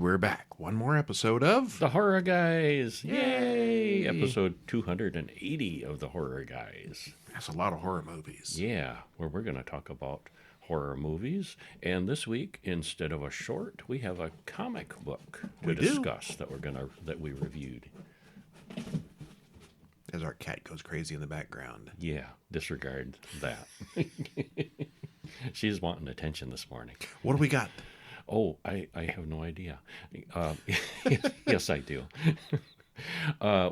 And we're back. One more episode of The Horror Guys. Yay! Episode 280 of The Horror Guys. That's a lot of horror movies. Yeah, where we're going to talk about horror movies. And this week, instead of a short, we have a comic book to discuss that we reviewed. As our cat goes crazy in the background. Yeah, disregard that. She's wanting attention this morning. What do we got? Oh, I have no idea. Yes, I do.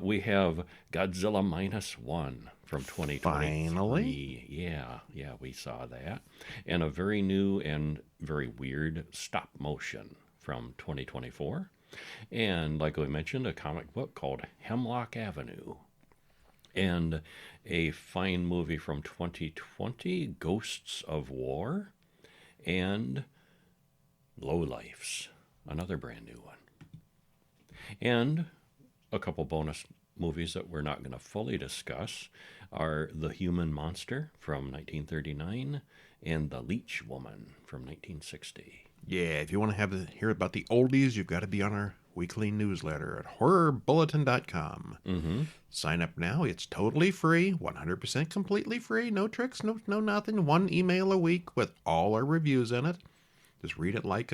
We have Godzilla Minus One from 2023. Finally? Yeah, we saw that. And a very new and very weird Stopmotion from 2024. And like we mentioned, a comic book called Hemlock Avenue. And a fine movie from 2020, Ghosts of War. And Lowlifes, another brand new one. And a couple bonus movies that we're not going to fully discuss are The Human Monster from 1939 and The Leech Woman from 1960. Yeah, if you want to hear about the oldies, you've got to be on our weekly newsletter at horrorbulletin.com. Mm-hmm. Sign up now. It's totally free, 100% completely free. No tricks, no nothing. One email a week with all our reviews in it. Just read it like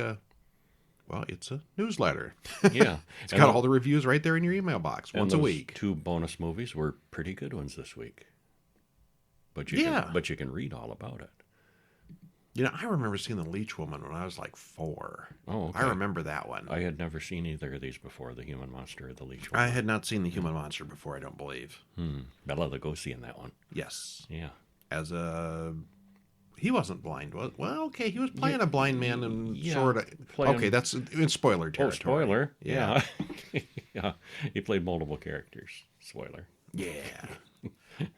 it's a newsletter. Yeah. It's got all the reviews right there in your email box once a week. Two bonus movies were pretty good ones this week. But you can read all about it. You know, I remember seeing The Leech Woman when I was like 4. Oh, okay. I remember that one. I had never seen either of these before, The Human Monster or The Leech Woman. I had not seen The Human Monster before, I don't believe. Bela Lugosi in that one. Yes. Yeah. He wasn't blind. Well, okay, he was playing a blind man and sort of... Playing... Okay, that's in spoiler territory. Oh, spoiler. Yeah. Yeah. He played multiple characters. Spoiler. Yeah.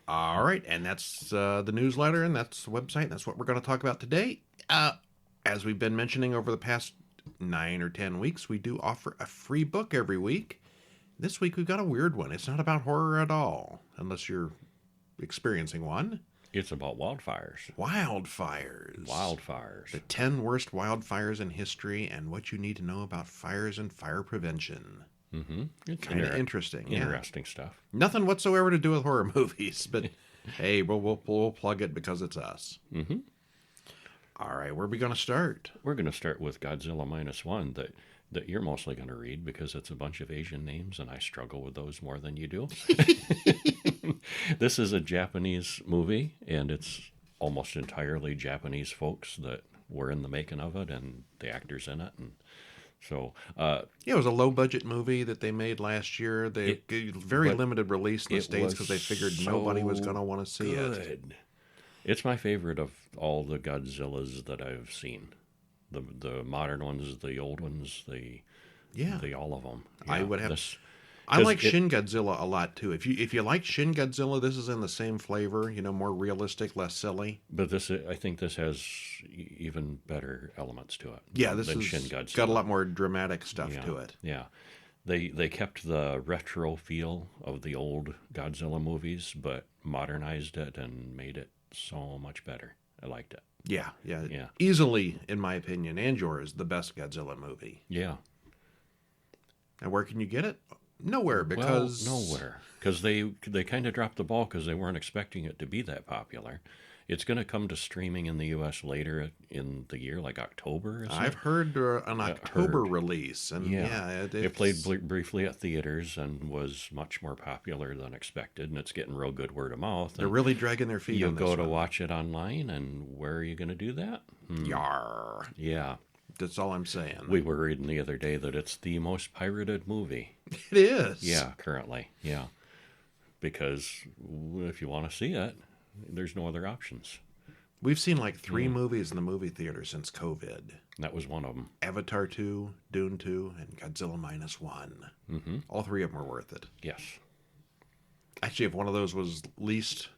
All right, and that's the newsletter, and that's the website, and that's what we're going to talk about today. As we've been mentioning over the past 9 or 10 weeks, we do offer a free book every week. This week we've got a weird one. It's not about horror at all, unless you're experiencing one. It's about wildfires. Wildfires. The 10 worst wildfires in history and what you need to know about fires and fire prevention. Mm-hmm. It's kind of interesting. Interesting stuff. Nothing whatsoever to do with horror movies, but hey, we'll plug it because it's us. Mm-hmm. All right, where are we going to start? We're going to start with Godzilla Minus One that you're mostly going to read because it's a bunch of Asian names, and I struggle with those more than you do. This is a Japanese movie, and it's almost entirely Japanese folks that were in the making of it and the actors in it. And so, it was a low-budget movie that they made last year. Very limited release in the States because they figured nobody was going to want to see it. It's my favorite of all the Godzillas that I've seen. The modern ones, the old ones, all of them. Yeah, I would have... I like Shin Godzilla a lot too. If you like Shin Godzilla, this is in the same flavor, more realistic, less silly. But I think this has even better elements to it. Yeah, this than has Shin Godzilla. Got a lot more dramatic stuff to it. Yeah, they kept the retro feel of the old Godzilla movies, but modernized it and made it so much better. I liked it. Yeah. Easily, in my opinion, and yours, the best Godzilla movie. Yeah. And where can you get it? Nowhere, because... Well, nowhere. Because they kind of dropped the ball because they weren't expecting it to be that popular. It's going to come to streaming in the U.S. later in the year, like October. I've heard an October release. And it played briefly at theaters and was much more popular than expected, and it's getting real good word of mouth. They're really dragging their feet on this one. You go to watch it online, and where are you going to do that? Yar. Yeah. That's all I'm saying. We were reading the other day that it's the most pirated movie. It is. Yeah, currently. Yeah. Because if you want to see it, there's no other options. We've seen like 3 movies in the movie theater since COVID. That was one of them. Avatar 2, Dune 2, and Godzilla Minus One. Mm-hmm. All 3 of them were worth it. Yes. Actually, if one of those was least...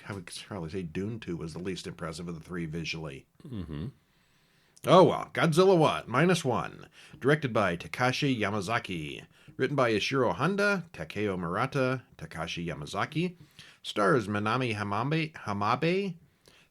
I would probably say Dune 2 was the least impressive of the 3 visually. Mm-hmm. Oh well, Godzilla Minus One, directed by Takashi Yamazaki, written by Ishiro Honda, Takeo Murata, Takashi Yamazaki, stars Minami Hamabe,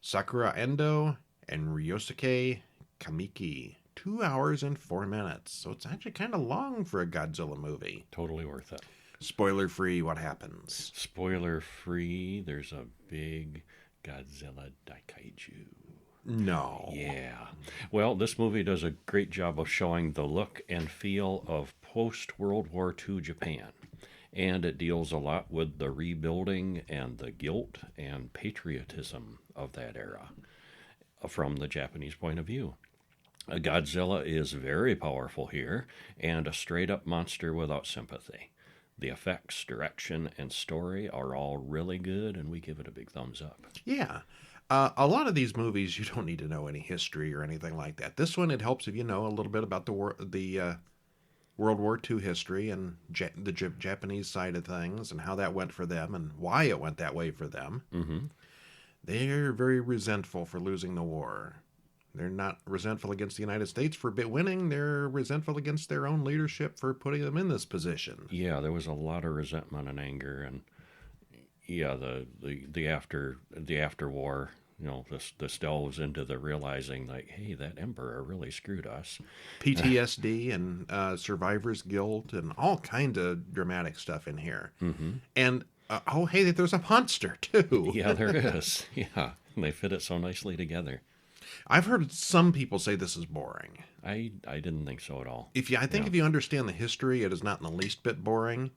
Sakura Endo, and Ryosuke Kamiki. 2 hours and 4 minutes. So it's actually kind of long for a Godzilla movie. Totally worth it. Spoiler free, what happens? Spoiler free, there's a big Godzilla Daikaiju. No. Yeah. Well, this movie does a great job of showing the look and feel of post-World War II Japan. And it deals a lot with the rebuilding and the guilt and patriotism of that era from the Japanese point of view. Godzilla is very powerful here and a straight-up monster without sympathy. The effects, direction, and story are all really good, and we give it a big thumbs up. Yeah. A lot of these movies, you don't need to know any history or anything like that. This one, it helps if you know a little bit about the World War II history and the Japanese side of things and how that went for them and why it went that way for them. Mm-hmm. They're very resentful for losing the war. They're not resentful against the United States for winning. They're resentful against their own leadership for putting them in this position. Yeah, there was a lot of resentment and anger, and yeah, the after war, this delves into the realizing like, hey, that emperor really screwed us. PTSD and survivor's guilt and all kinds of dramatic stuff in here. Mm-hmm. And hey, there's a monster too. Yeah, there is. Yeah, they fit it so nicely together. I've heard some people say this is boring. I didn't think so at all. If you understand the history, it is not in the least bit boring.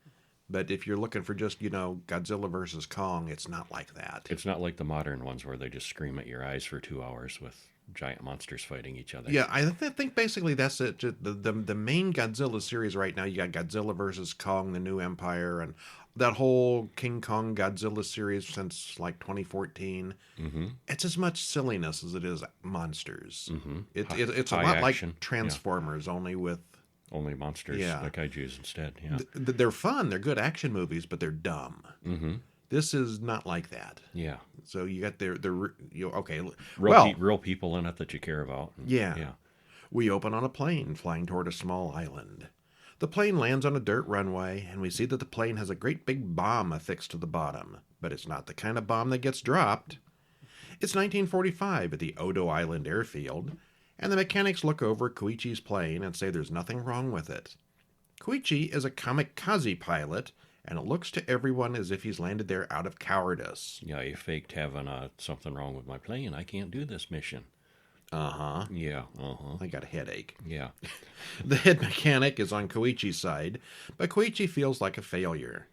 But if you're looking for just, Godzilla versus Kong, it's not like that. It's not like the modern ones where they just scream at your eyes for 2 hours with giant monsters fighting each other. Yeah, I think basically that's it. The main Godzilla series right now, you got Godzilla versus Kong, The New Empire, and that whole King Kong Godzilla series since like 2014. Mm-hmm. It's as much silliness as it is monsters. Mm-hmm. It's a lot like Transformers, only with... Only monsters, like kaijus instead. Yeah, they're fun. They're good action movies, but they're dumb. Mm-hmm. This is not like that. Yeah. So you got real people in it that you care about. Yeah. We open on a plane flying toward a small island. The plane lands on a dirt runway, and we see that the plane has a great big bomb affixed to the bottom. But it's not the kind of bomb that gets dropped. It's 1945 at the Odo Island airfield, and the mechanics look over Koichi's plane and say there's nothing wrong with it. Koichi is a kamikaze pilot, and it looks to everyone as if he's landed there out of cowardice. Yeah, he faked having something wrong with my plane. I can't do this mission. Uh-huh. Yeah, uh-huh. I got a headache. Yeah. The head mechanic is on Koichi's side, but Koichi feels like a failure.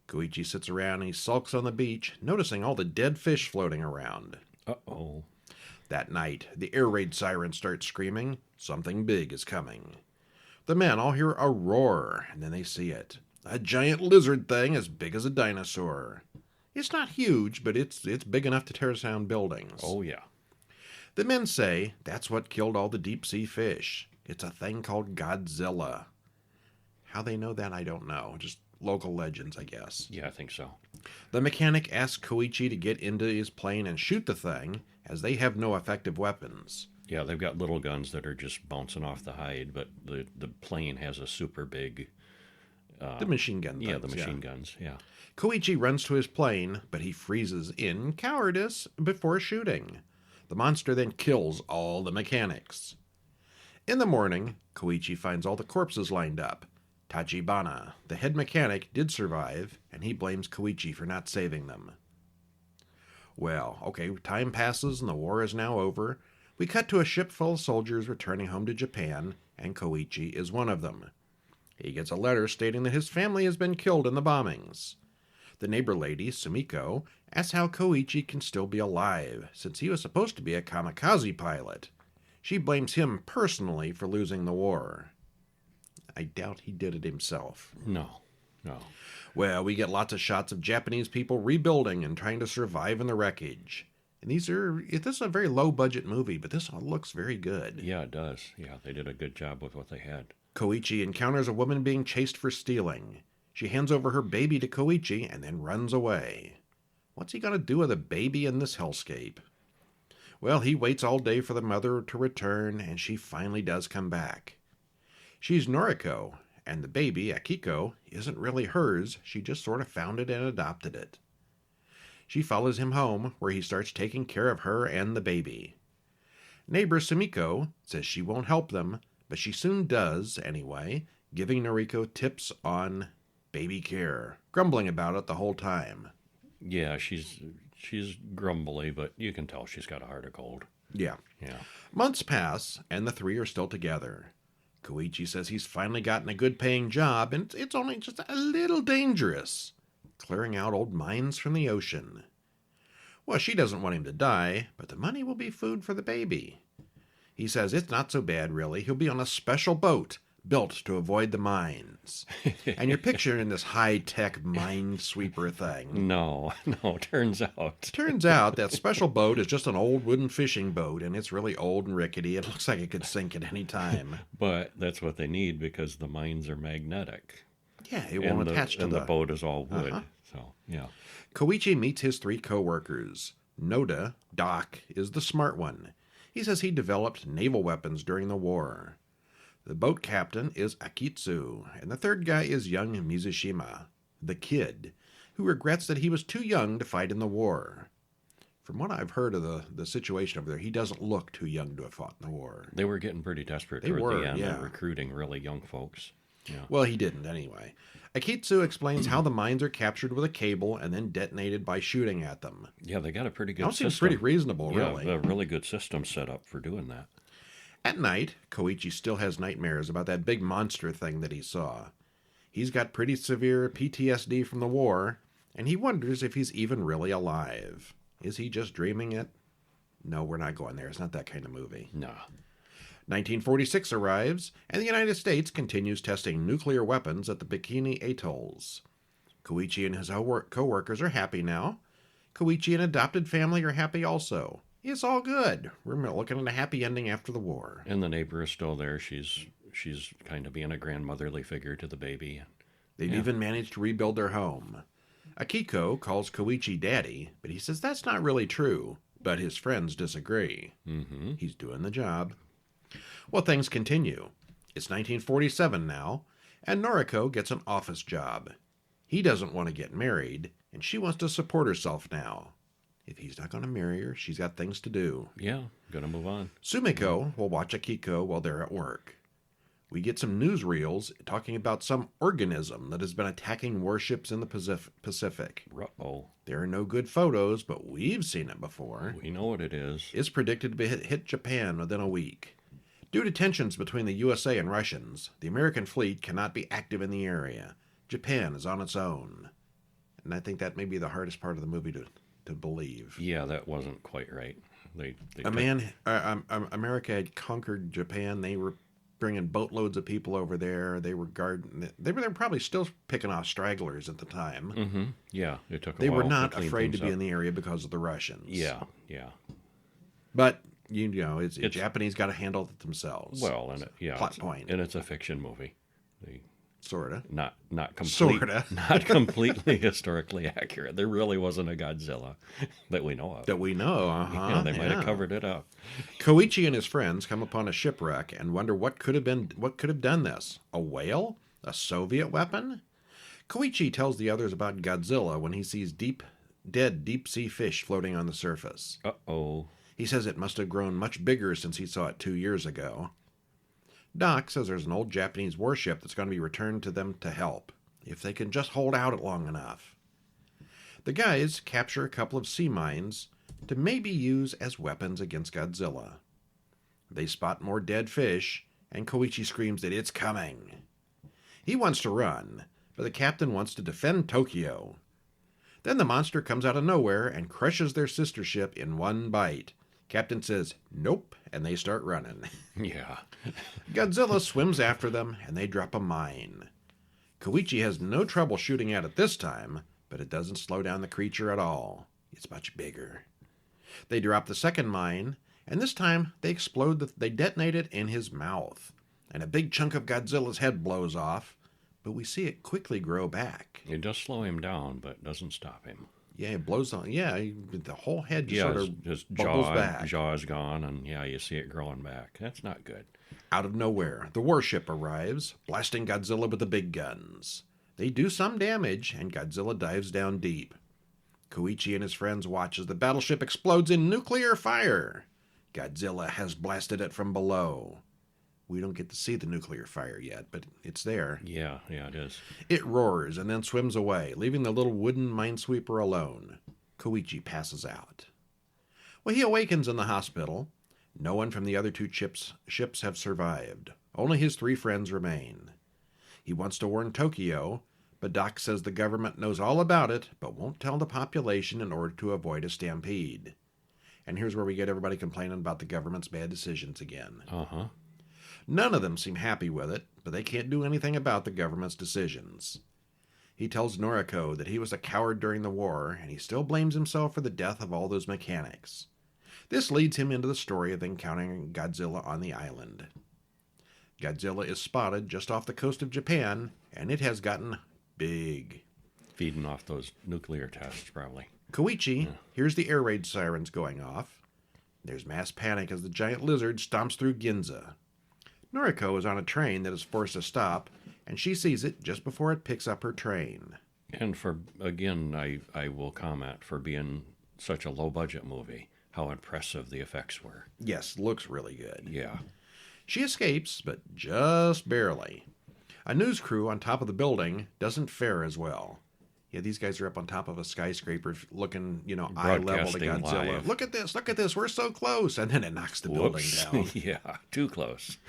Koichi sits around and he sulks on the beach, noticing all the dead fish floating around. Uh-oh. That night, the air raid siren starts screaming, something big is coming. The men all hear a roar, and then they see it. A giant lizard thing as big as a dinosaur. It's not huge, but it's big enough to tear down buildings. Oh, yeah. The men say that's what killed all the deep-sea fish. It's a thing called Godzilla. How they know that, I don't know. Just local legends, I guess. Yeah, I think so. The mechanic asks Koichi to get into his plane and shoot the thing, as they have no effective weapons. Yeah, they've got little guns that are just bouncing off the hide, but the plane has a super big... the machine gun things, Yeah, the machine guns, yeah. Koichi runs to his plane, but he freezes in cowardice before shooting. The monster then kills all the mechanics. In the morning, Koichi finds all the corpses lined up. Tachibana, the head mechanic, did survive, and he blames Koichi for not saving them. Well, okay, time passes and the war is now over. We cut to a ship full of soldiers returning home to Japan, and Koichi is one of them. He gets a letter stating that his family has been killed in the bombings. The neighbor lady, Sumiko, asks how Koichi can still be alive, since he was supposed to be a kamikaze pilot. She blames him personally for losing the war. I doubt he did it himself. No. Well, we get lots of shots of Japanese people rebuilding and trying to survive in the wreckage. And this is a very low-budget movie, but this all looks very good. Yeah, it does. Yeah, they did a good job with what they had. Koichi encounters a woman being chased for stealing. She hands over her baby to Koichi and then runs away. What's he going to do with a baby in this hellscape? Well, he waits all day for the mother to return, and she finally does come back. She's Noriko, and the baby, Akiko, isn't really hers. She just sort of found it and adopted it. She follows him home, where he starts taking care of her and the baby. Neighbor Sumiko says she won't help them, but she soon does anyway, giving Noriko tips on baby care, grumbling about it the whole time. Yeah, she's grumbly, but you can tell she's got a heart of gold. Yeah. Yeah. Months pass, and the three are still together. Koichi says he's finally gotten a good-paying job, and it's only just a little dangerous, clearing out old mines from the ocean. Well, she doesn't want him to die, but the money will be food for the baby. He says it's not so bad, really. He'll be on a special boat built to avoid the mines. And you're picturing this high-tech minesweeper thing. No, turns out. Turns out that special boat is just an old wooden fishing boat, and it's really old and rickety. It looks like it could sink at any time. But that's what they need because the mines are magnetic. Yeah, it won't attach to the... And the boat is all wood. So, yeah. Koichi meets his three co-workers. Noda, Doc, is the smart one. He says he developed naval weapons during the war. The boat captain is Akitsu, and the third guy is young Mizushima, the kid, who regrets that he was too young to fight in the war. From what I've heard of the situation over there, he doesn't look too young to have fought in the war. They were getting pretty desperate toward the end and recruiting really young folks. Yeah. Well, he didn't anyway. Akitsu explains how the mines are captured with a cable and then detonated by shooting at them. Yeah, they got a pretty good system. Seems pretty reasonable, really. Yeah, a really good system set up for doing that. At night, Koichi still has nightmares about that big monster thing that he saw. He's got pretty severe PTSD from the war, and he wonders if he's even really alive. Is he just dreaming it? No, we're not going there. It's not that kind of movie. No. 1946 arrives, and the United States continues testing nuclear weapons at the Bikini Atolls. Koichi and his co-workers are happy now. Koichi and adopted family are happy also. It's all good. We're looking at a happy ending after the war. And the neighbor is still there. She's kind of being a grandmotherly figure to the baby. They've even managed to rebuild their home. Akiko calls Koichi daddy, but he says that's not really true. But his friends disagree. Mm-hmm. He's doing the job. Well, things continue. It's 1947 now, and Noriko gets an office job. He doesn't want to get married, and she wants to support herself now. If he's not going to marry her, she's got things to do. Yeah, gonna move on. Sumiko will watch Akiko while they're at work. We get some newsreels talking about some organism that has been attacking warships in the Pacific. Uh-oh. There are no good photos, but we've seen it before. We know what it is. It's predicted to hit Japan within a week. Due to tensions between the USA and Russians, the American fleet cannot be active in the area. Japan is on its own. And I think that may be the hardest part of the movie to believe. Yeah, that wasn't quite right. America had conquered Japan. They were bringing boatloads of people over there. They were They were probably still picking off stragglers at the time. Mm-hmm. Yeah, it took a They while were not to clean afraid to things be up. in the area because of the Russians. Yeah. But you know, it's Japanese got to handle it themselves. Well, and plot point, and it's a fiction movie. Sorta. Not Sorta. Not completely historically accurate. There really wasn't a Godzilla that we know of. That we know. Yeah, they might have covered it up. Koichi and his friends come upon a shipwreck and wonder what could have done this. A whale? A weapon? Koichi tells the others about Godzilla when he sees dead deep-sea fish floating on the surface. Uh-oh. He says it must have grown much bigger since he saw it 2 years ago. Doc says there's an old Japanese warship that's going to be returned to them to help, if they can just hold out long enough. The guys capture a couple of sea mines to maybe use as weapons against Godzilla. They spot more dead fish, and Koichi screams that it's coming. He wants to run, but the captain wants to defend Tokyo. Then the monster comes out of nowhere and crushes their sister ship in one bite. Captain says, nope, and they start running. Yeah. Godzilla swims after them, and they drop a mine. Koichi has no trouble shooting at it this time, but it doesn't slow down the creature at all. It's much bigger. They drop the second mine, and this time they detonate it in his mouth, and a big chunk of Godzilla's head blows off, but we see it quickly grow back. It does slow him down, but doesn't stop him. Yeah, it blows on. Yeah, the whole head just sort of his bubbles back. Jaw's gone, and you see it growing back. That's not good. Out of nowhere, the warship arrives, blasting Godzilla with the big guns. They do some damage, and Godzilla dives down deep. Koichi and his friends watch as the battleship explodes in nuclear fire. Godzilla has blasted it from below. We don't get to see the nuclear fire yet, but it's there. Yeah, it is. It roars and then swims away, leaving the little wooden minesweeper alone. Koichi passes out. Well, he awakens in the hospital. No one from the other two ships have survived. Only his 3 friends remain. He wants to warn Tokyo, but Doc says the government knows all about it, but won't tell the population in order to avoid a stampede. And here's where we get everybody complaining about the government's bad decisions again. Uh-huh. None of them seem happy with it, but they can't do anything about the government's decisions. He tells Noriko that he was a coward during the war, and he still blames himself for the death of all those mechanics. This leads him into the story of encountering Godzilla on the island. Godzilla is spotted just off the coast of Japan, and it has gotten big. Feeding off those nuclear tests, probably. Koichi hears the air raid sirens going off. There's mass panic as the giant lizard stomps through Ginza. Noriko is on a train that is forced to stop, and she sees it just before it picks up her train. And I will comment, for being such a low-budget movie, how impressive the effects were. Yes, looks really good. Yeah. She escapes, but just barely. A news crew on top of the building doesn't fare as well. Yeah, these guys are up on top of a skyscraper looking, eye level to Broadcasting Godzilla. live. Look at this, we're so close. And then it knocks the building down. Yeah, too close.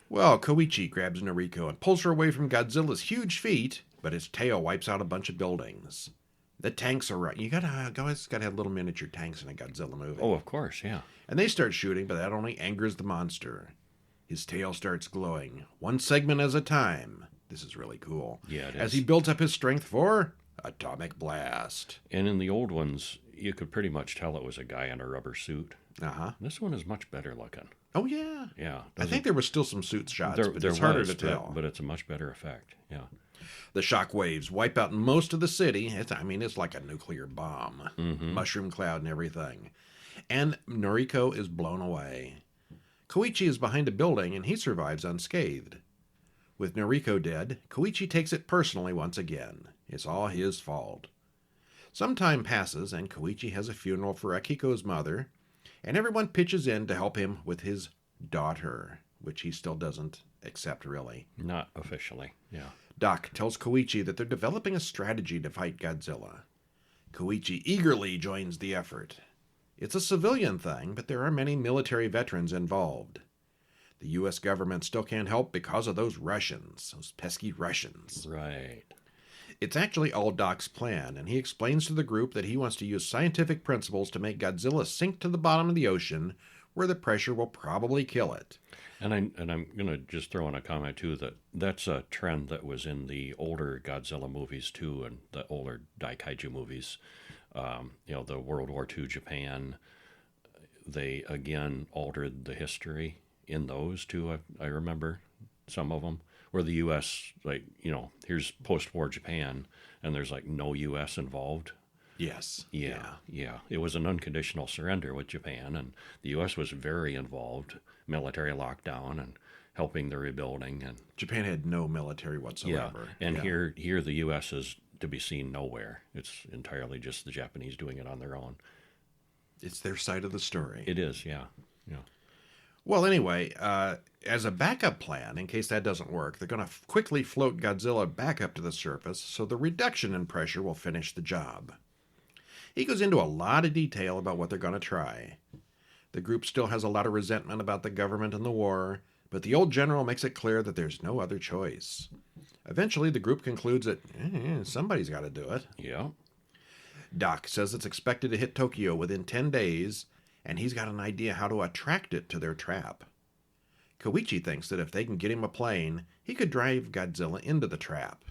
Well, Koichi grabs Noriko and pulls her away from Godzilla's huge feet, but his tail wipes out a bunch of buildings. The tanks are right. You always gotta have little miniature tanks in a Godzilla movie. Oh, of course, yeah. And they start shooting, but that only angers the monster. His tail starts glowing, one segment at a time. This is really cool. Yeah, it is. As he builds up his strength for atomic blast. And in the old ones, you could pretty much tell it was a guy in a rubber suit. Uh-huh. This one is much better looking. Oh, yeah. Yeah. I think there was still some suit shots, but there it's harder was, to tell. But it's a much better effect, yeah. The shock waves wipe out most of the city. It's like a nuclear bomb. Mm-hmm. Mushroom cloud and everything. And Noriko is blown away. Koichi is behind a building, and he survives unscathed. With Noriko dead, Koichi takes it personally once again. It's all his fault. Some time passes, and Koichi has a funeral for Akiko's mother, and everyone pitches in to help him with his daughter, which he still doesn't accept, really. Not officially, yeah. Doc tells Koichi that they're developing a strategy to fight Godzilla. Koichi eagerly joins the effort. It's a civilian thing, but there are many military veterans involved. The U.S. government still can't help because of those Russians, those pesky Russians. Right. It's actually all Doc's plan, and he explains to the group that he wants to use scientific principles to make Godzilla sink to the bottom of the ocean, where the pressure will probably kill it. And I'm going to just throw in a comment, too, that's a trend that was in the older Godzilla movies, too, and the older Daikaiju movies. The World War II Japan, they, again, altered the history in those, too. I remember some of them, where the U.S., here's post-war Japan, and there's, no U.S. involved. Yes. Yeah. It was an unconditional surrender with Japan, and the U.S. was very involved, military lockdown and helping the rebuilding. And Japan had no military whatsoever. Yeah, and here the U.S. is to be seen nowhere. It's entirely just the Japanese doing it on their own. It's their side of the story. It is, yeah. Well, anyway, as a backup plan, in case that doesn't work, they're going to quickly float Godzilla back up to the surface so the reduction in pressure will finish the job. He goes into a lot of detail about what they're going to try. The group still has a lot of resentment about the government and the war, but the old general makes it clear that there's no other choice. Eventually, the group concludes that somebody's got to do it. Yeah. Doc says it's expected to hit Tokyo within 10 days, and he's got an idea how to attract it to their trap. Koichi thinks that if they can get him a plane, he could drive Godzilla into the trap.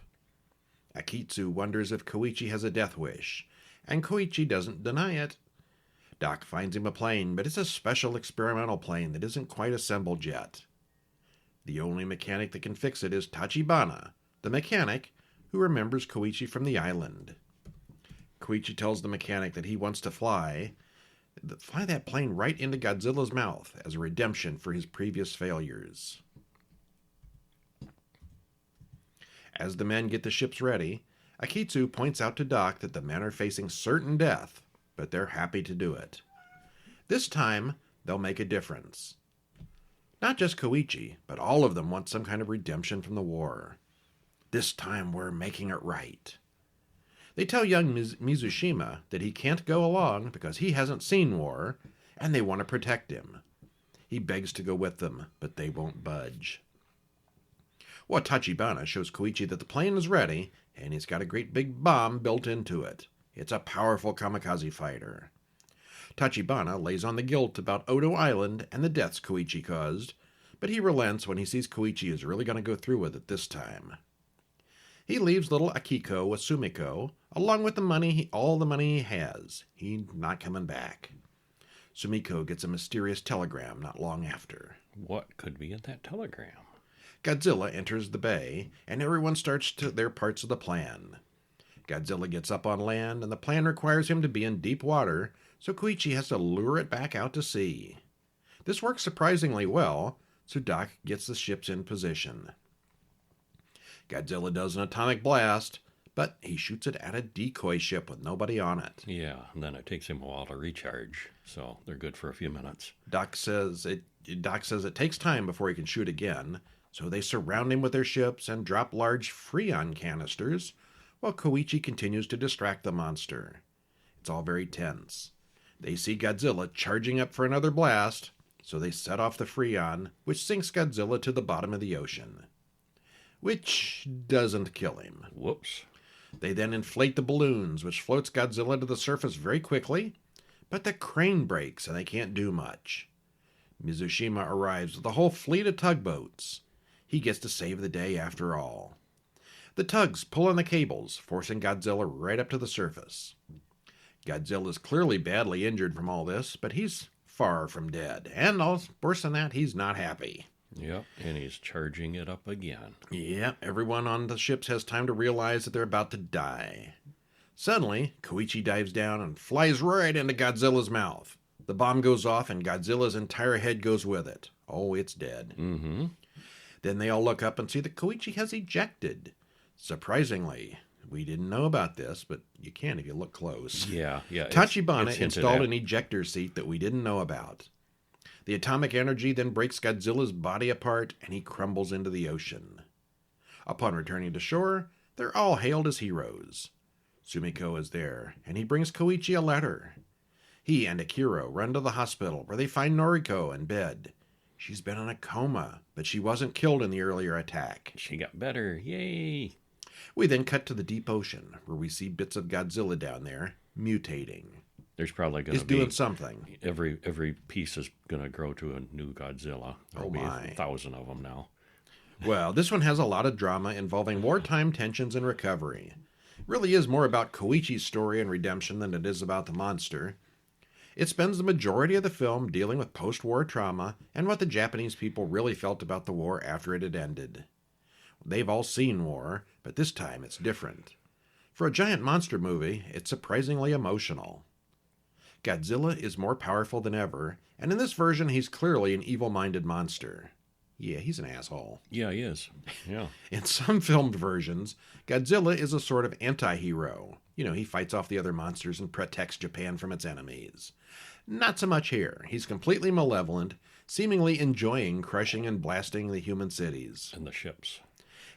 Akitsu wonders if Koichi has a death wish, and Koichi doesn't deny it. Doc finds him a plane, but it's a special experimental plane that isn't quite assembled yet. The only mechanic that can fix it is Tachibana, the mechanic who remembers Koichi from the island. Koichi tells the mechanic that he wants to fly that plane right into Godzilla's mouth as a redemption for his previous failures. As the men get the ships ready, Akitsu points out to Doc that the men are facing certain death, but they're happy to do it. This time, they'll make a difference. Not just Koichi, but all of them want some kind of redemption from the war. This time we're making it right. They tell young Mizushima that he can't go along because he hasn't seen war, and they want to protect him. He begs to go with them, but they won't budge. Well, Tachibana shows Koichi that the plane is ready, and he's got a great big bomb built into it. It's a powerful kamikaze fighter. Tachibana lays on the guilt about Odo Island and the deaths Koichi caused, but he relents when he sees Koichi is really going to go through with it this time. He leaves little Akiko with Sumiko, along with all the money he has. He's not coming back. Sumiko gets a mysterious telegram not long after. What could be in that telegram? Godzilla enters the bay, and everyone starts to their parts of the plan. Godzilla gets up on land, and the plan requires him to be in deep water, so Koichi has to lure it back out to sea. This works surprisingly well, so Doc gets the ships in position. Godzilla does an atomic blast, but he shoots it at a decoy ship with nobody on it. Yeah, and then it takes him a while to recharge, so they're good for a few minutes. Doc says it takes time before he can shoot again, so they surround him with their ships and drop large Freon canisters, while Koichi continues to distract the monster. It's all very tense. They see Godzilla charging up for another blast, so they set off the Freon, which sinks Godzilla to the bottom of the ocean. Which doesn't kill him. Whoops. They then inflate the balloons, which floats Godzilla to the surface very quickly, but the crane breaks and they can't do much. Mizushima arrives with a whole fleet of tugboats. He gets to save the day after all. The tugs pull on the cables, forcing Godzilla right up to the surface. Godzilla is clearly badly injured from all this, but he's far from dead. And worse than that, he's not happy. Yep, and he's charging it up again. Yep, everyone on the ships has time to realize that they're about to die. Suddenly, Koichi dives down and flies right into Godzilla's mouth. The bomb goes off and Godzilla's entire head goes with it. Oh, it's dead. Mm-hmm. Then they all look up and see that Koichi has ejected. Surprisingly, we didn't know about this, but you can if you look close. Yeah. Tachibana installed an ejector seat that we didn't know about. The atomic energy then breaks Godzilla's body apart, and he crumbles into the ocean. Upon returning to shore, they're all hailed as heroes. Sumiko is there, and he brings Koichi a letter. He and Akiro run to the hospital, where they find Noriko in bed. She's been in a coma, but she wasn't killed in the earlier attack. She got better. Yay! We then cut to the deep ocean, where we see bits of Godzilla down there, mutating. There's probably going to be... doing something. Every piece is going to grow to a new Godzilla. There'll be 1,000 of them now. Well, this one has a lot of drama involving wartime tensions and recovery. It really is more about Koichi's story and redemption than it is about the monster. It spends the majority of the film dealing with post-war trauma and what the Japanese people really felt about the war after it had ended. They've all seen war, but this time it's different. For a giant monster movie, it's surprisingly emotional. Godzilla is more powerful than ever, and in this version he's clearly an evil-minded monster. Yeah, he's an asshole. Yeah, he is. Yeah. In some filmed versions, Godzilla is a sort of anti-hero. He fights off the other monsters and protects Japan from its enemies. Not so much here. He's completely malevolent, seemingly enjoying crushing and blasting the human cities. And the ships.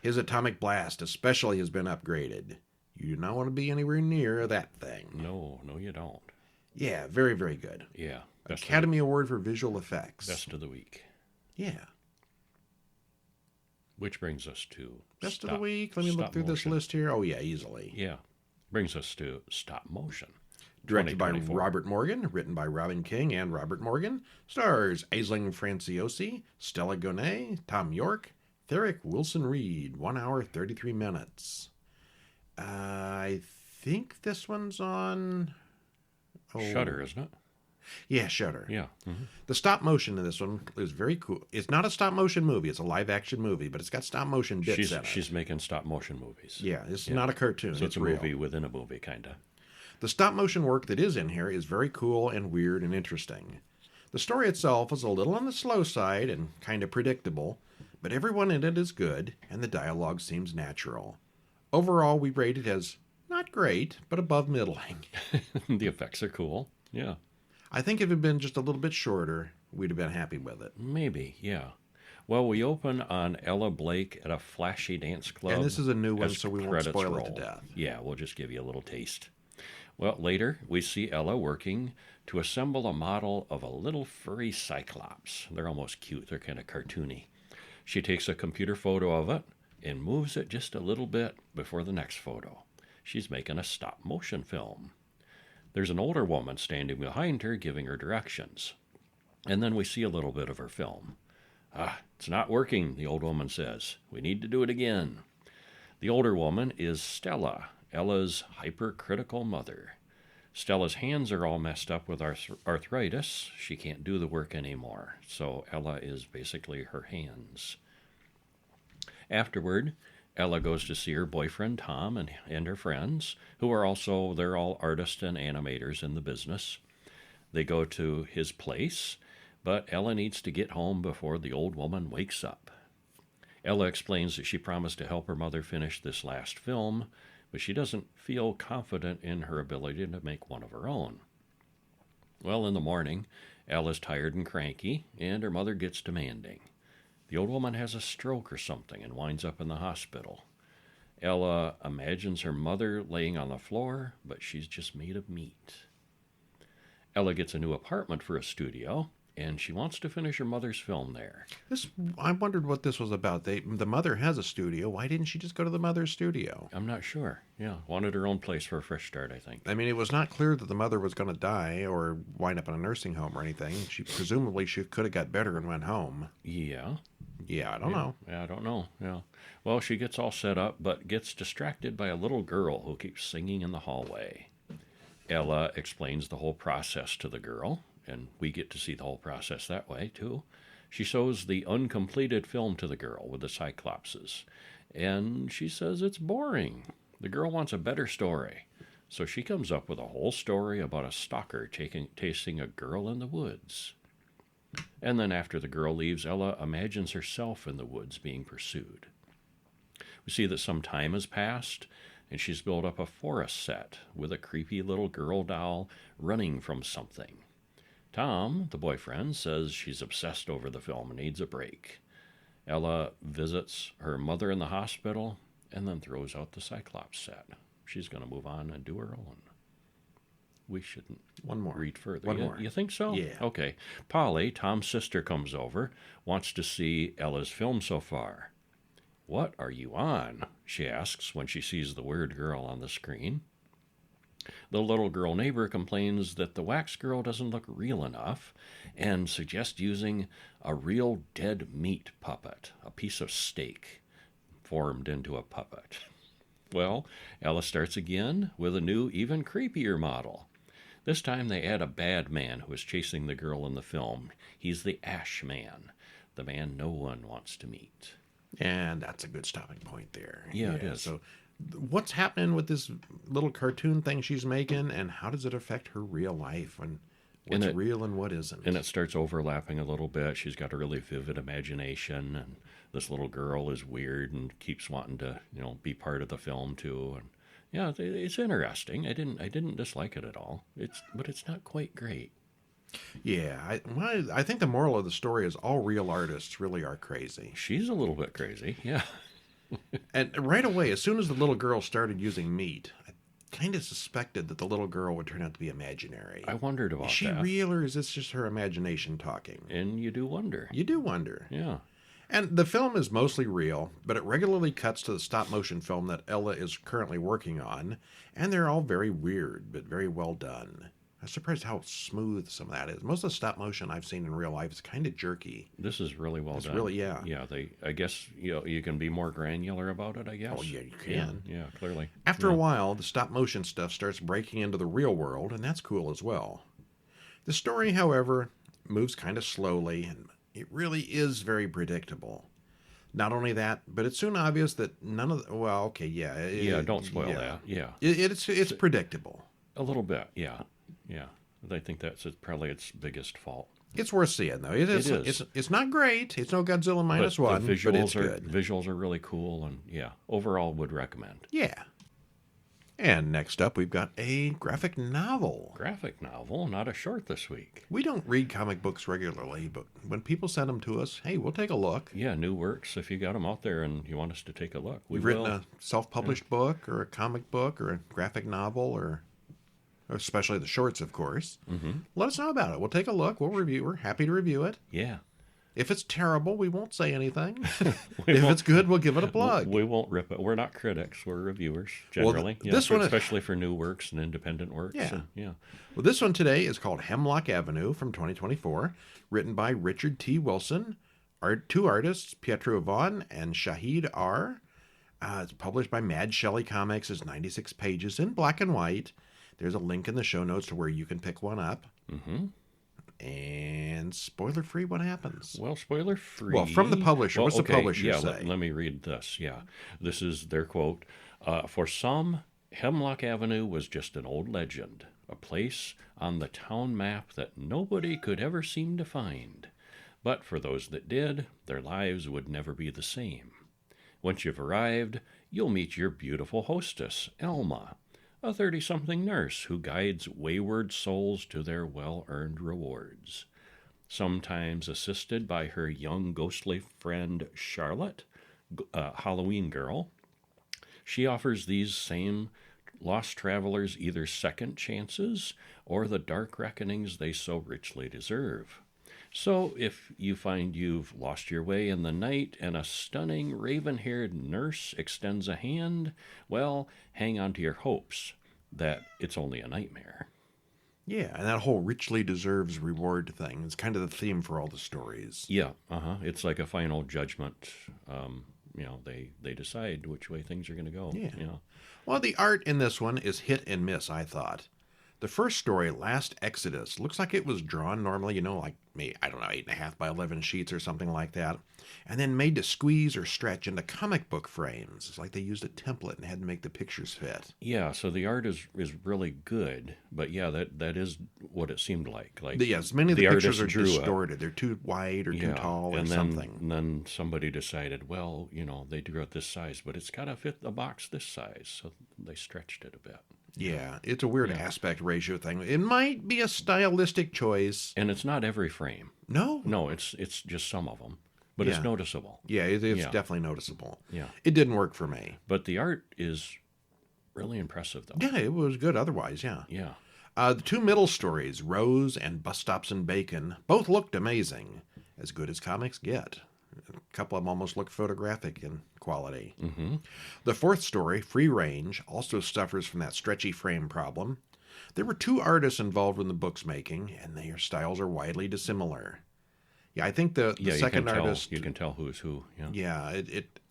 His atomic blast especially has been upgraded. You do not want to be anywhere near that thing. No, you don't. Yeah, very, very good. Yeah. Academy Award for Visual Effects. Best of the week. Yeah. Which brings us to... Best of the week. Let me look through this list here. Oh, yeah, easily. Yeah. Brings us to Stop Motion. Directed by Robert Morgan, written by Robin King and Robert Morgan. Stars Aisling Franciosi, Stella Gonet, Tom York, Therick Wilson Reed. 1 hour, 33 minutes. I think this one's on... Shudder, isn't it? Yeah, Shudder. Yeah. Mm-hmm. The stop motion in this one is very cool. It's not a stop motion movie. It's a live action movie, but it's got stop motion bits in it. She's making stop motion movies. Yeah, it's not a cartoon. So it's a real. movie within a movie, kind of. The stop motion work that is in here is very cool and weird and interesting. The story itself is a little on the slow side and kind of predictable, but everyone in it is good, and the dialogue seems natural. Overall, we rate it as not great, but above middling. The effects are cool. Yeah. I think if it had been just a little bit shorter, we'd have been happy with it. Maybe, yeah. Well, we open on Ella Blake at a flashy dance club. And this is a new one, as so we won't credits spoil roll. it to death. Yeah, we'll just give you a little taste. Well, later, we see Ella working to assemble a model of a little furry cyclops. They're almost cute. They're kind of cartoony. She takes a computer photo of it and moves it just a little bit before the next photo. She's making a stop-motion film. There's an older woman standing behind her giving her directions. And then we see a little bit of her film. It's not working, the old woman says. We need to do it again. The older woman is Stella, Ella's hypercritical mother. Stella's hands are all messed up with arthritis. She can't do the work anymore. So Ella is basically her hands. Afterward, Ella goes to see her boyfriend Tom and her friends, who are also, they're all artists and animators in the business. They go to his place, but Ella needs to get home before the old woman wakes up. Ella explains that she promised to help her mother finish this last film, but she doesn't feel confident in her ability to make one of her own. Well, in the morning, Ella's tired and cranky, and her mother gets demanding. The old woman has a stroke or something and winds up in the hospital. Ella imagines her mother laying on the floor, but she's just made of meat. Ella gets a new apartment for a studio, and she wants to finish her mother's film there. I wondered what this was about. The mother has a studio. Why didn't she just go to the mother's studio? I'm not sure. Yeah, wanted her own place for a fresh start, I think. I mean, it was not clear that the mother was going to die or wind up in a nursing home or anything. She could have got better and went home. Yeah. Yeah, I don't know. Yeah, I don't know. Yeah. Well, she gets all set up, but gets distracted by a little girl who keeps singing in the hallway. Ella explains the whole process to the girl, and we get to see the whole process that way, too. She shows the uncompleted film to the girl with the Cyclopses, and she says it's boring. The girl wants a better story. So she comes up with a whole story about a stalker chasing a girl in the woods. And then after the girl leaves, Ella imagines herself in the woods being pursued. We see that some time has passed, and she's built up a forest set with a creepy little girl doll running from something. Tom, the boyfriend, says she's obsessed over the film and needs a break. Ella visits her mother in the hospital and then throws out the Cyclops set. She's going to move on and do her own. We shouldn't read further. One more. You think so? Yeah. Okay. Polly, Tom's sister, comes over, wants to see Ella's film so far. What are you on? She asks when she sees the weird girl on the screen. The little girl neighbor complains that the wax girl doesn't look real enough and suggests using a real dead meat puppet, a piece of steak formed into a puppet. Well, Ella starts again with a new, even creepier model. This time they add a bad man who is chasing the girl in the film. He's the Ash Man, the man no one wants to meet. And that's a good stopping point there. Yeah, it is. So what's happening with this little cartoon thing she's making, and how does it affect her real life? And what's real and what isn't? And it starts overlapping a little bit. She's got a really vivid imagination, and this little girl is weird and keeps wanting to, be part of the film too. And yeah, it's interesting. I didn't dislike it at all. But it's not quite great. Yeah, I think the moral of the story is all real artists really are crazy. She's a little bit crazy, yeah. And right away, as soon as the little girl started using meat, I kind of suspected that the little girl would turn out to be imaginary. I wondered about that. Is she real, or is this just her imagination talking? And you do wonder. You do wonder. Yeah. And the film is mostly real, but it regularly cuts to the stop-motion film that Ella is currently working on, and they're all very weird, but very well done. I'm surprised how smooth some of that is. Most of the stop-motion I've seen in real life is kind of jerky. This is really well done. Really, yeah. Yeah, I guess you can be more granular about it, I guess. Oh, yeah, you can. Yeah, clearly. After a while, the stop-motion stuff starts breaking into the real world, and that's cool as well. The story, however, moves kind of slowly, and it really is very predictable. Not only that, but it's soon obvious that none of don't spoil that. Yeah. It's predictable. A little bit, yeah. Yeah. I think that's probably its biggest fault. It's worth seeing, though. It is. It's not great. It's no Godzilla Minus One, but it's good. Visuals are really cool, and yeah, overall would recommend. Yeah. And next up, we've got a graphic novel. Graphic novel, not a short this week. We don't read comic books regularly, but when people send them to us, hey, we'll take a look. Yeah, new works. If you got them out there and you want us to take a look, We've written a self-published book or a comic book or a graphic novel or especially the shorts, of course. Let us know about it. We'll take a look. We'll review. We're happy to review it. Yeah. If it's terrible, we won't say anything. If it's good, we'll give it a plug. We won't rip it. We're not critics. We're reviewers, generally. Well, this one, especially for new works and independent works. Yeah. Yeah. Well, this one today is called Hemlock Avenue from 2024, written by Richard T. Wilson, two artists, Pietro Vaughn and Shahid R. It's published by Mad Shelley Comics. It's 96 pages in black and white. There's a link in the show notes to where you can pick one up. And spoiler-free, what happens? Well, spoiler-free. Well, from the publisher. What's the publisher say? Let me read this. Yeah. This is their quote. For some, Hemlock Avenue was just an old legend, a place on the town map that nobody could ever seem to find. But for those that did, their lives would never be the same. Once you've arrived, you'll meet your beautiful hostess, Elma, a 30-something nurse who guides wayward souls to their well-earned rewards. Sometimes assisted by her young ghostly friend Charlotte, Halloween girl, she offers these same lost travelers either second chances or the dark reckonings they so richly deserve. So if you find you've lost your way in the night and a stunning raven-haired nurse extends a hand, well, hang on to your hopes that it's only a nightmare. Yeah, and that whole richly deserves reward thing is kind of the theme for all the stories. Yeah, It's like a final judgment. They decide which way things are going to go. Yeah. You know. Well, the art in this one is hit and miss, I thought. The first story, Last Exodus, looks like it was drawn normally, like maybe, 8.5 by 11 sheets or something like that, and then made to squeeze or stretch into comic book frames. It's like they used a template and had to make the pictures fit. Yeah, so the art is really good, but yeah, that is what it seemed like. Yes, many of the pictures are distorted. They're too wide or too tall or something. And then somebody decided, well, they drew it this size, but it's got to fit the box this size, so they stretched it a bit. Yeah, it's a weird aspect ratio thing. It might be a stylistic choice. And it's not every frame. No? No, it's just some of them. But it's noticeable. Yeah, it's definitely noticeable. Yeah. It didn't work for me. But the art is really impressive, though. Yeah, it was good otherwise, yeah. Yeah. The two middle stories, Rose and Bus Stops and Bacon, both looked amazing. As good as comics get. A couple of them almost look photographic in quality. The fourth story, Free Range, also suffers from that stretchy frame problem. There were two artists involved in the book's making, and their styles are widely dissimilar. Yeah, I think the second artist... You can tell who's who. Yeah,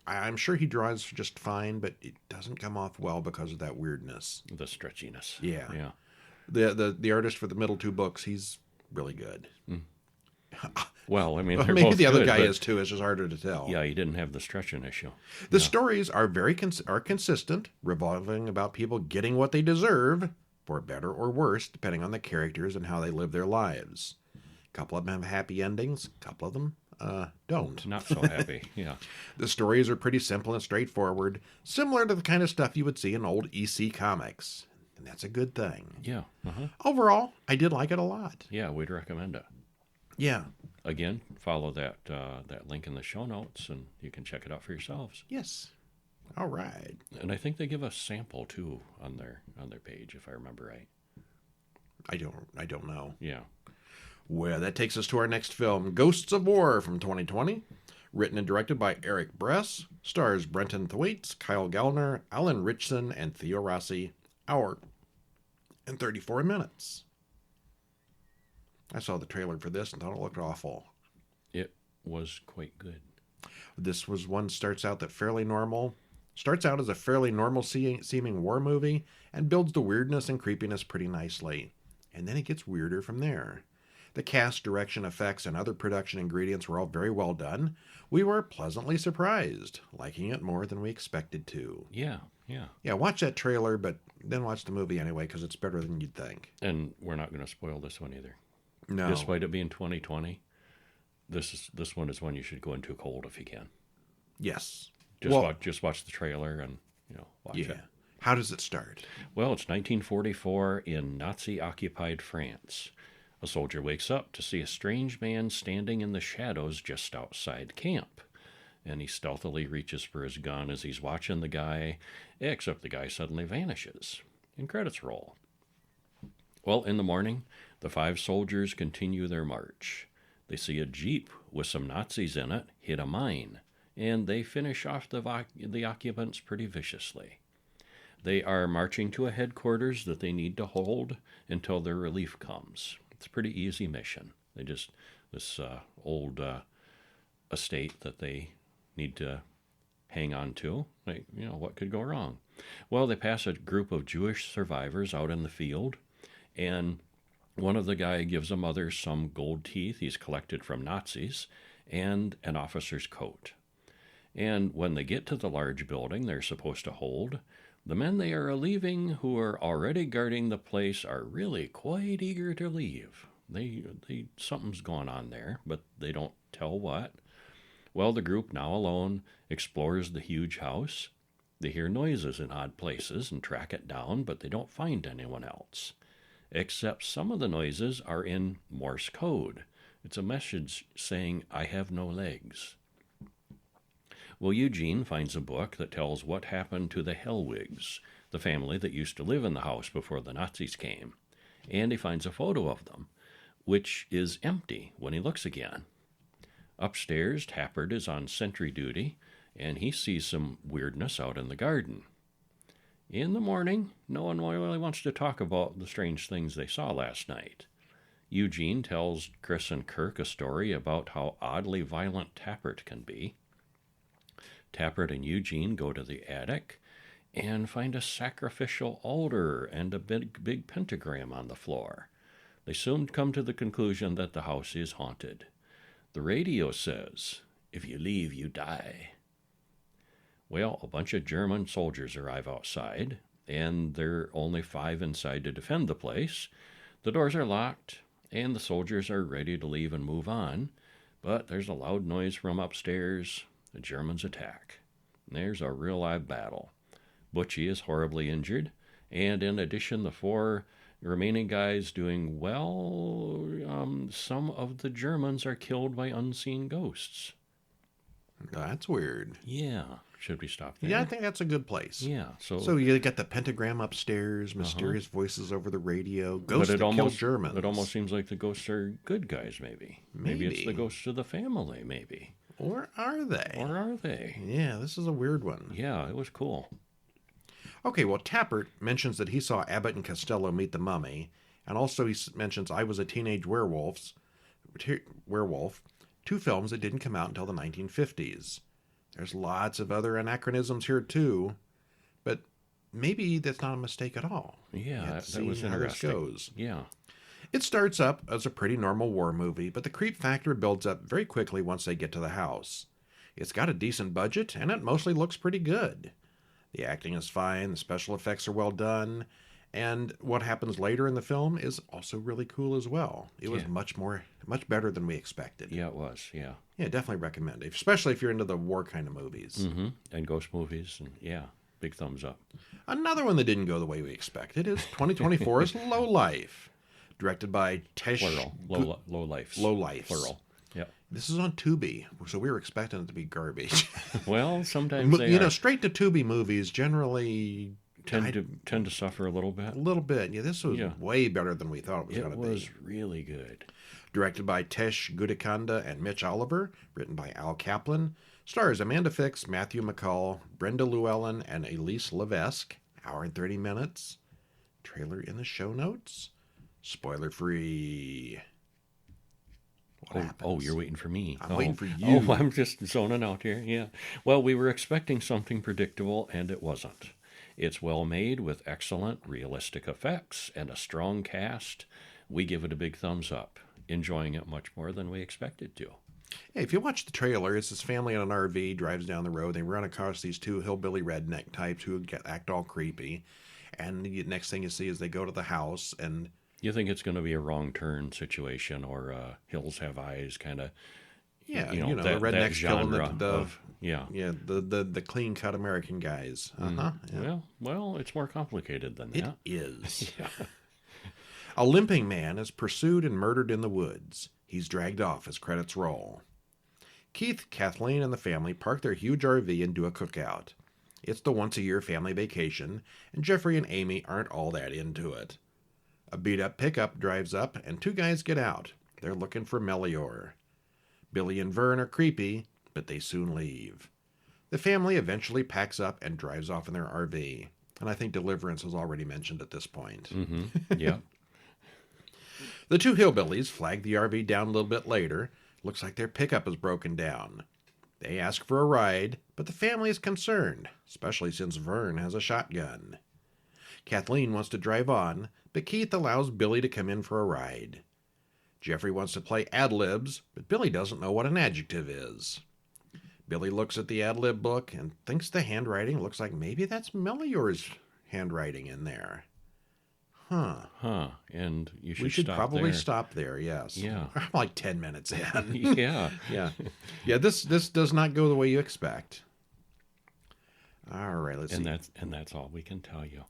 I'm sure he draws just fine, but it doesn't come off well because of that weirdness. The stretchiness. Yeah. Yeah. The artist for the middle two books, he's really good. Well, I mean, maybe the other guy is too. It's just harder to tell. Yeah, he didn't have the stretching issue. The stories are very consistent, revolving about people getting what they deserve, for better or worse, depending on the characters and how they live their lives. A couple of them have happy endings. A couple of them don't. Not so happy. Yeah. The stories are pretty simple and straightforward, similar to the kind of stuff you would see in old EC comics, and that's a good thing. Yeah. Overall, I did like it a lot. Yeah, we'd recommend it. Yeah. Again, follow that link in the show notes, and you can check it out for yourselves. Yes. All right. And I think they give a sample too on their page, if I remember right. I don't know. Yeah. Well, that takes us to our next film, Ghosts of War from 2020. Written and directed by Eric Bress. Stars Brenton Thwaites, Kyle Gallner, Alan Richson, and Theo Rossi. Hour and 34 minutes. I saw the trailer for this and thought it looked awful. It was quite good. This was one starts out as a fairly normal seeming war movie and builds the weirdness and creepiness pretty nicely. And then it gets weirder from there. The cast, direction, effects, and other production ingredients were all very well done. We were pleasantly surprised, liking it more than we expected to. Yeah. Yeah, watch that trailer, but then watch the movie anyway, because it's better than you'd think. And we're not going to spoil this one either. No. Despite it being 2020, this one is one you should go into cold if you can. Yes. Just watch the trailer and watch it. How does it start? Well, it's 1944 in Nazi-occupied France. A soldier wakes up to see a strange man standing in the shadows just outside camp. And he stealthily reaches for his gun as he's watching the guy, except the guy suddenly vanishes. And credits roll. Well, in the morning, the 5 soldiers continue their march. They see a jeep with some Nazis in it hit a mine, and they finish off the occupants pretty viciously. They are marching to a headquarters that they need to hold until their relief comes. It's a pretty easy mission. This old estate that they need to hang on to. What could go wrong? Well, they pass a group of Jewish survivors out in the field, and one of the guy gives a mother some gold teeth he's collected from Nazis and an officer's coat. And when they get to the large building they're supposed to hold, the men they are leaving, who are already guarding the place, are really quite eager to leave. Something's going on there, but they don't tell what. Well, the group, now alone, explores the huge house. They hear noises in odd places and track it down, but they don't find anyone else. Except some of the noises are in Morse code. It's a message saying, "I have no legs." Well, Eugene finds a book that tells what happened to the Hellwigs, the family that used to live in the house before the Nazis came. And he finds a photo of them, which is empty when he looks again. Upstairs, Tappert is on sentry duty, and he sees some weirdness out in the garden. In the morning, no one really wants to talk about the strange things they saw last night. Eugene tells Chris and Kirk a story about how oddly violent Tappert can be. Tappert and Eugene go to the attic and find a sacrificial altar and a big pentagram on the floor. They soon come to the conclusion that the house is haunted. The radio says, "If you leave, you die." Well, a bunch of German soldiers arrive outside, and there are only 5 inside to defend the place. The doors are locked, and the soldiers are ready to leave and move on, but there's a loud noise from upstairs. The Germans attack. There's a real live battle. Butchie is horribly injured, and in addition, the 4 remaining guys doing well. Some of the Germans are killed by unseen ghosts. That's weird. Yeah. Should we stop there? Yeah, I think that's a good place. Yeah. So you got the pentagram upstairs, mysterious voices over the radio, ghosts that kill Germans. It almost seems like the ghosts are good guys, maybe. Maybe it's the ghosts of the family, maybe. Or are they? Yeah, this is a weird one. Yeah, it was cool. Okay, well, Tappert mentions that he saw Abbott and Costello meet the mummy, and also he mentions I Was a Teenage Werewolf, 2 films that didn't come out until the 1950s. There's lots of other anachronisms here, too, but maybe that's not a mistake at all. Yeah, that was interesting. How this goes. Yeah. It starts up as a pretty normal war movie, but the creep factor builds up very quickly once they get to the house. It's got a decent budget, and it mostly looks pretty good. The acting is fine, the special effects are well done, and what happens later in the film is also really cool as well. It was much better than we expected. Yeah, it was, yeah. Yeah, definitely recommend it, especially if you're into the war kind of movies. Mm-hmm. And ghost movies, and big thumbs up. Another one that didn't go the way we expected is 2024's Lowlife, directed by Tesh... Plural. Lowlifes. Lowlifes. Plural. Yeah. This is on Tubi, so we were expecting it to be garbage. Well, sometimes they are. Straight to Tubi movies generally tend to suffer a little bit. A little bit. Yeah, this was way better than we thought it was going to be. It was really good. Directed by Tesh Gudikanda and Mitch Oliver, written by Al Kaplan, stars Amanda Fix, Matthew McCall, Brenda Llewellyn, and Elise Levesque. Hour and 30 minutes. Trailer in the show notes. Spoiler free. Oh, you're waiting for me. I'm waiting for you. Oh, I'm just zoning out here. Yeah. Well, we were expecting something predictable, and it wasn't. It's well made with excellent, realistic effects and a strong cast. We give it a big thumbs up, enjoying it much more than we expected to. Hey, if you watch the trailer, it's this family in an RV, drives down the road. They run across these 2 hillbilly redneck types who act all creepy. And the next thing you see is they go to the house and... You think it's going to be a wrong turn situation or Hills Have Eyes kind of, the rednecks killing Yeah. Yeah, the clean cut American guys. Uh-huh. Yeah. Well, it's more complicated than It that. is. Yeah. A limping man is pursued and murdered in the woods. He's dragged off as credits roll. Keith, Kathleen, and the family park their huge RV and do a cookout. It's the once-a-year family vacation, and Jeffrey and Amy aren't all that into it. A beat-up pickup drives up, and two guys get out. They're looking for Melior. Billy and Vern are creepy, but they soon leave. The family eventually packs up and drives off in their RV. And I think Deliverance was already mentioned at this point. Mm-hmm. Yeah. The two hillbillies flag the RV down a little bit later. Looks like their pickup is broken down. They ask for a ride, but the family is concerned, especially since Vern has a shotgun. Kathleen wants to drive on, but Keith allows Billy to come in for a ride. Jeffrey wants to play ad-libs, but Billy doesn't know what an adjective is. Billy looks at the ad-lib book and thinks the handwriting looks like maybe that's Melior's handwriting in there. Huh. And you should We should stop probably there. stop there, yes. Yeah. I'm like 10 minutes in. Yeah. Yeah. Yeah, this does not go the way you expect. All right, let's see. And that's all we can tell you.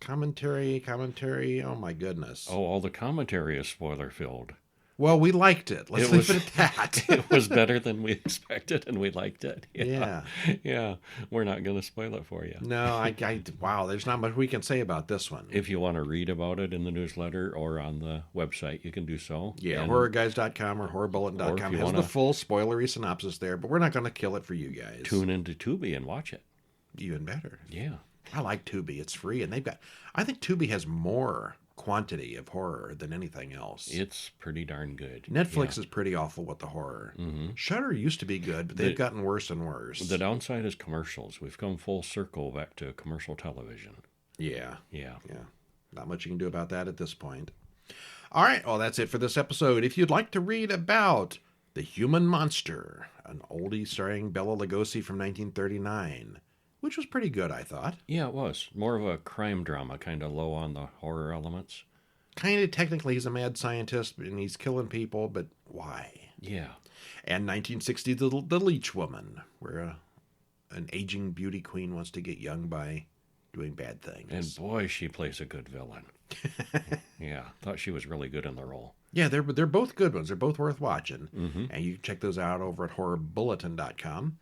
Commentary. Oh, my goodness. Oh, all the commentary is spoiler filled. Well, we liked it. Let's leave it at that. It was better than we expected, and we liked it. Yeah. Yeah. We're not going to spoil it for you. No, wow, there's not much we can say about this one. If you want to read about it in the newsletter or on the website, you can do so. Yeah, And horrorguys.com or Or horrorbulletin.com if has you the wanna- full spoilery synopsis there, but we're not going to kill it for you guys. tune into Tubi and watch it. Even better. Yeah. I like Tubi. It's free, and I think Tubi has more quantity of horror than anything else. It's pretty darn good. Netflix is pretty awful with the horror. Mm-hmm. Shudder used to be good, but they've gotten worse and worse. The downside is commercials. We've come full circle back to commercial television. Yeah. Yeah. Not much you can do about that at this point. All right. Well, that's it for this episode. If you'd like to read about The Human Monster, an oldie starring Bela Lugosi from 1939, which was pretty good, I thought. Yeah, it was. More of a crime drama, kind of low on the horror elements. Kind of technically, he's a mad scientist, and he's killing people, but why? Yeah. And 1960, The Leech Woman, where an aging beauty queen wants to get young by doing bad things. And boy, she plays a good villain. Yeah, thought she was really good in the role. Yeah, they're both good ones. They're both worth watching. Mm-hmm. And you can check those out over at horrorbulletin.com.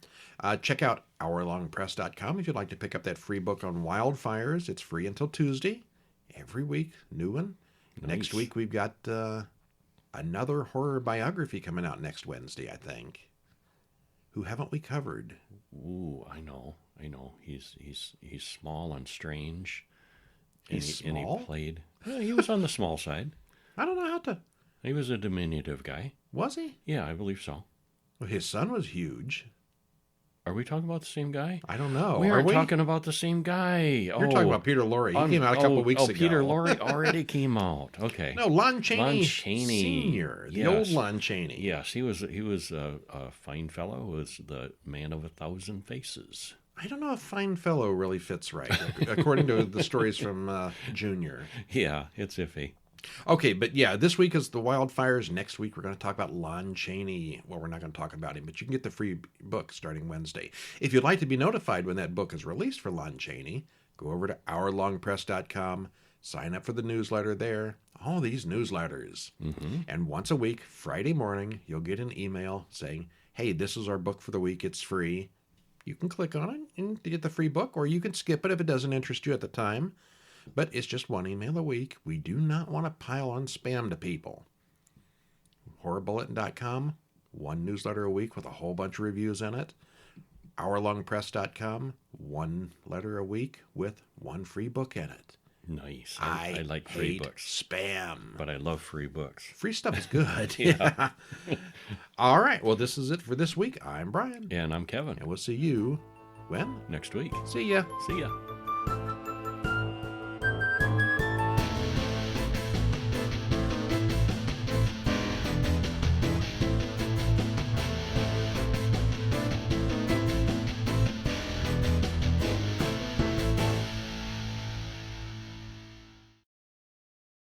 Check out hourlongpress.com if you'd like to pick up that free book on wildfires. It's free until Tuesday. Every week, new one. Nice. Next week, we've got another horror biography coming out next Wednesday, I think. Who haven't we covered? Ooh, I know. He's small and strange. He's And small? he played. Well, he was on the small side. I don't know how to... He was a diminutive guy. Was he? Yeah, I believe so. Well, his son was huge. Are we talking about the same guy? I don't know. We are we? talking about the same guy. You're talking about Peter Lorre. He came out a couple weeks ago. Peter Lorre already came out. Okay. No, Lon Chaney, Lon Chaney. Senior. The Yes. old Lon Chaney. Yes, he was a fine fellow. Was the man of 1,000 faces. I don't know if Fine Fellow really fits right, according to the stories from Junior. Yeah, it's iffy. Okay, but yeah, this week is the wildfires. Next week, we're going to talk about Lon Chaney. Well, we're not going to talk about him, but you can get the free book starting Wednesday. If you'd like to be notified when that book is released for Lon Chaney, go over to hourlongpress.com, sign up for the newsletter there. All these newsletters. Mm-hmm. And once a week, Friday morning, you'll get an email saying, hey, this is our book for the week. It's free. You can click on it and get the free book, or you can skip it if it doesn't interest you at the time. But it's just one email a week. We do not want to pile on spam to people. HorrorBulletin.com, one newsletter a week with a whole bunch of reviews in it. HourLongPress.com, one letter a week with one free book in it. Nice. I like free hate books. Spam. But I love free books. Free stuff is good. Yeah. All right. Well, this is it for this week. I'm Brian. And I'm Kevin. And we'll see you when? Next week. See ya. See ya.